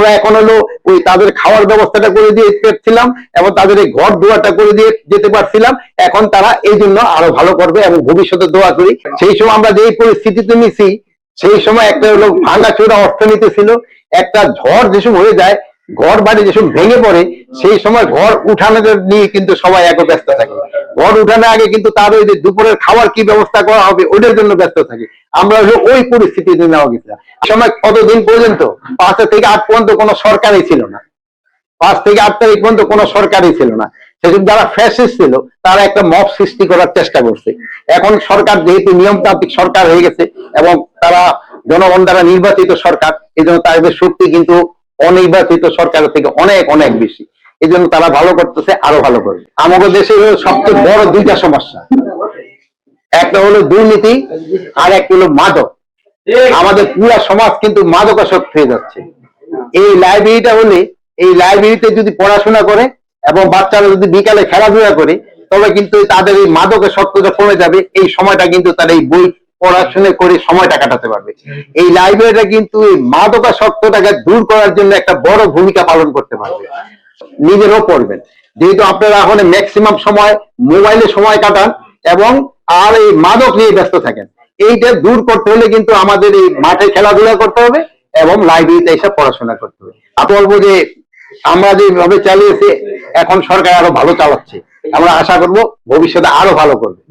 আমরা এখন হলো ওই তাদের খাওয়ার ব্যবস্থাটা করে দিয়ে পেরেছিলাম এবং তাদের এই ঘর দুয়ারটা করে দিয়ে যেতে পারছিলাম। এখন তারা এই জন্য আরো ভালো করবে এবং ভবিষ্যতে দোয়া করি। সেই সময় আমরা যে পরিস্থিতিতে নিছি, সেই সময় একটা হলো ভাঙাচোরা অর্থনীতি ছিল। একটা ঝড় যেসব হয়ে যায়, ঘর বাড়ি যেসব ভেঙে পড়ে, সেই সময় ঘর উঠানোর নিয়ে কিন্তু সবাই এক ব্যস্ত থাকে। ঘর উঠানোর আগে কিন্তু তার ওই যে দুপুরের খাবার কি ব্যবস্থা করা হবে ওইটার জন্য ব্যস্ত থাকে। আমরা হলো ওই পরিস্থিতিতে নেওয়া গেছিলাম। সময় কতদিন পর্যন্ত 5 থেকে 8 পর্যন্ত কোনো সরকারই ছিল না। 5 থেকে 8 তারিখ পর্যন্ত কোনো সরকারই ছিল না। সেজন্য যারা ফ্যাসিস্ট ছিল তারা একটা মব সৃষ্টি করার চেষ্টা করছে। এখন সরকার যেহেতু নিয়মতান্ত্রিক সরকার হয়ে গেছে এবং তারা জনগণ দ্বারা নির্বাচিত সরকার, এই জন্য তাদের শক্তি কিন্তু অনির্বাচিত সরকারের থেকে অনেক অনেক বেশি। এই জন্য তারা ভালো করতেছে, আরো ভালো করবে। আমাদের দেশে সবচেয়ে বড় দুইটা সমস্যা, একটা হলো দুর্নীতি আর একটা হলো মাদক। আমাদের পুরো সমাজ কিন্তু মাদকাসক্ত হয়ে যাচ্ছে। এই লাইব্রেরিটা হলে, এই লাইব্রেরিতে যদি পড়াশোনা করে এবং বাচ্চারা যদি বিকালে খেলাধুলা করে, তবে কিন্তু তাদের এই মাদকের সক্ততা কমে যাবে। এই সময়টা কিন্তু তারা এই বই পড়াশোনা করে সময়টা কাটাতে পারবে। এই লাইব্রেরিটা কিন্তু এই মাদকাসক্তটাকে দূর করার জন্য একটা বড় ভূমিকা পালন করতে পারবে। নিজেরও পড়বেন, যেহেতু আপনারা এখন ম্যাক্সিমাম সময় মোবাইলে সময় কাটান এবং আর এই মাদক নিয়ে ব্যস্ত থাকেন। এইটা দূর করতে হলে কিন্তু আমাদের এই মাঠে খেলাধুলা করতে হবে এবং লাইব্রেরিতে এসে পড়াশোনা করতে হবে। আমি বলবো যে আমরা যেভাবে চালিয়েছি, এখন সরকার আরো ভালো চালাচ্ছে। আমরা আশা করব ভবিষ্যতে আরো ভালো করবে।